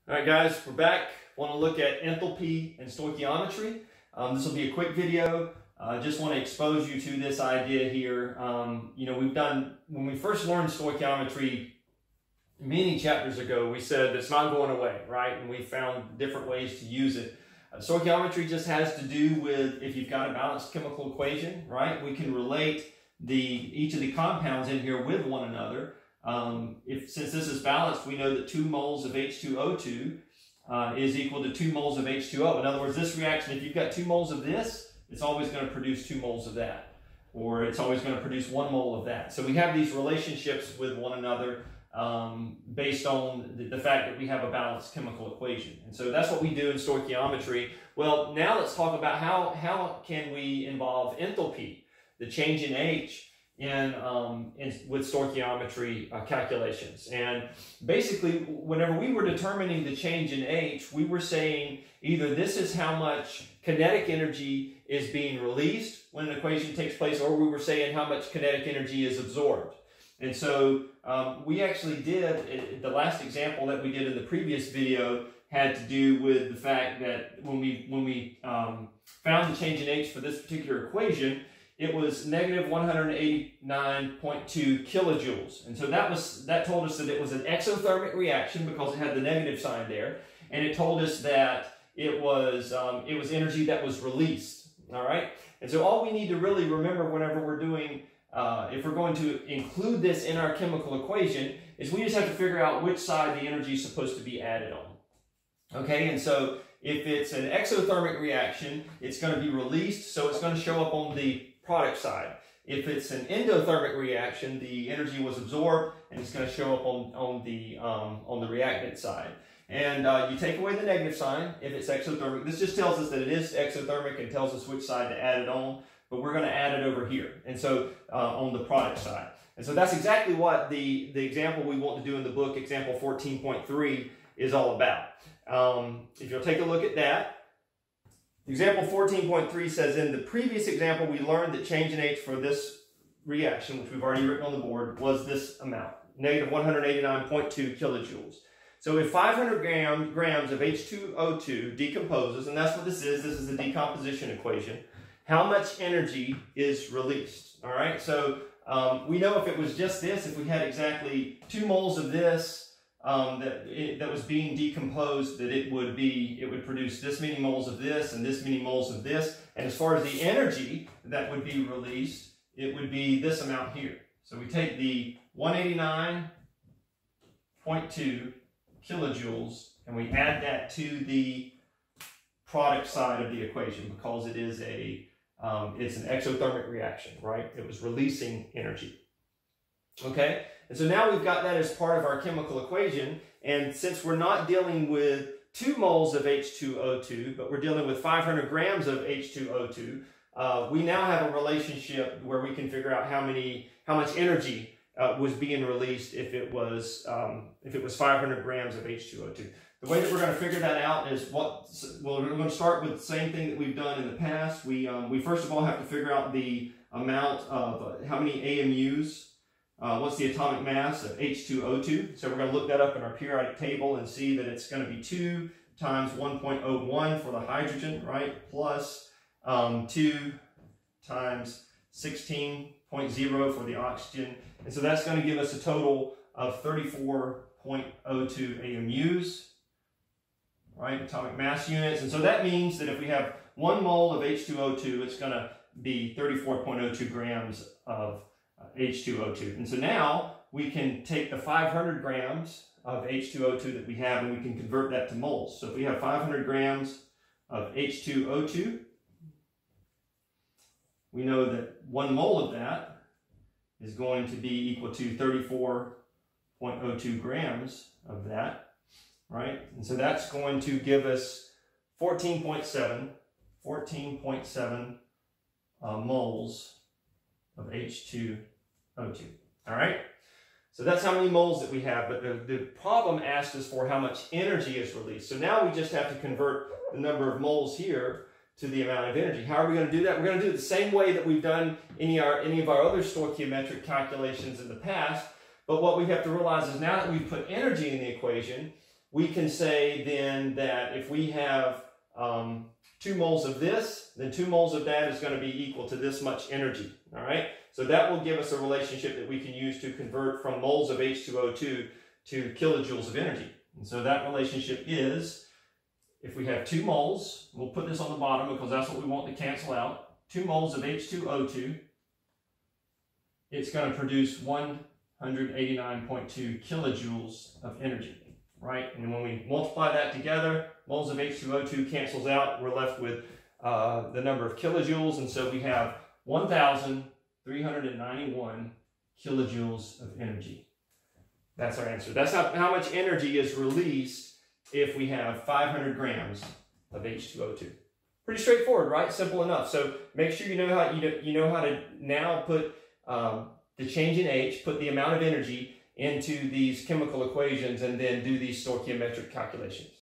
All right, guys, we're back. Want to look at enthalpy and stoichiometry. This will be a quick video. Just want to expose you to this idea here. When we first learned stoichiometry many chapters ago, we said it's not going away, right? And we found different ways to use it. Stoichiometry just has to do with if you've got a balanced chemical equation, right? We can relate each of the compounds in here with one another. Since this is balanced, we know that 2 moles of H2O2 is equal to 2 moles of H2O. In other words, this reaction, if you've got 2 moles of this, it's always going to produce 2 moles of that. Or it's always going to produce 1 mole of that. So we have these relationships with one another based on the fact that we have a balanced chemical equation. And so that's what we do in stoichiometry. Well, now let's talk about how can we involve enthalpy, the change in H, with stoichiometry calculations. And basically, whenever we were determining the change in H, we were saying either this is how much kinetic energy is being released when an equation takes place, or we were saying how much kinetic energy is absorbed. And so we actually did, the last example that we did in the previous video had to do with the fact that when we found the change in H for this particular equation, it was negative 189.2 kilojoules. And so that told us that it was an exothermic reaction because it had the negative sign there. And it told us that it was energy that was released. All right. And so all we need to really remember whenever we're doing, if we're going to include this in our chemical equation, is we just have to figure out which side the energy is supposed to be added on. Okay. And so if it's an exothermic reaction, it's going to be released. So it's going to show up on the product side. If it's an endothermic reaction, the energy was absorbed and it's going to show up on the reactant side. And you take away the negative sign if it's exothermic. This just tells us that it is exothermic and tells us which side to add it on, but we're going to add it over here. And so on the product side. And so that's exactly what the example we want to do in the book, example 14.3, is all about. If you'll take a look at that, example 14.3 says, in the previous example, we learned that change in H for this reaction, which we've already written on the board, was this amount, negative 189.2 kilojoules. So if 500 grams of H2O2 decomposes, and that's what this is a decomposition equation, how much energy is released? All right, so we know if it was just this, if we had exactly 2 moles of this, that was being decomposed, that it would produce this many moles of this and this many moles of this. And as far as the energy that would be released, it would be this amount here. So we take the 189.2 kilojoules and we add that to the product side of the equation because it is it's an exothermic reaction, right? It was releasing energy. Okay, and so now we've got that as part of our chemical equation, and since we're not dealing with 2 moles of H2O2, but we're dealing with 500 grams of H2O2, we now have a relationship where we can figure out how much energy was being released if it was 500 grams of H2O2. The way that we're going to figure that out is we're going to start with the same thing that we've done in the past. We first of all have to figure out the amount of how many AMUs. What's the atomic mass of H2O2? So we're going to look that up in our periodic table and see that it's going to be 2 times 1.01 for the hydrogen, right? Plus 2 times 16.0 for the oxygen. And so that's going to give us a total of 34.02 AMUs, right? Atomic mass units. And so that means that if we have 1 mole of H2O2, it's going to be 34.02 grams of H2O2. And so now we can take the 500 grams of H2O2 that we have and we can convert that to moles. So if we have 500 grams of H2O2, we know that 1 mole of that is going to be equal to 34.02 grams of that, right? And so that's going to give us 14.7 moles of H2O2. All right, so that's how many moles that we have, but the problem asked us for how much energy is released. So now we just have to convert the number of moles here to the amount of energy. How are we going to do that? We're going to do it the same way that we've done any of our other stoichiometric calculations in the past, but what we have to realize is now that we've put energy in the equation, we can say then that if we have 2 moles of this, then 2 moles of that is going to be equal to this much energy. All right? So that will give us a relationship that we can use to convert from moles of H2O2 to kilojoules of energy. And so that relationship is, if we have 2 moles, we'll put this on the bottom because that's what we want to cancel out, 2 moles of H2O2, it's going to produce 189.2 kilojoules of energy, right? And when we multiply that together, moles of H2O2 cancels out, we're left with the number of kilojoules, and so we have 1,391 kilojoules of energy. That's our answer. That's how much energy is released if we have 500 grams of H2O2. Pretty straightforward, right? Simple enough. So make sure you know how to now put the change in H, put the amount of energy into these chemical equations, and then do these stoichiometric calculations.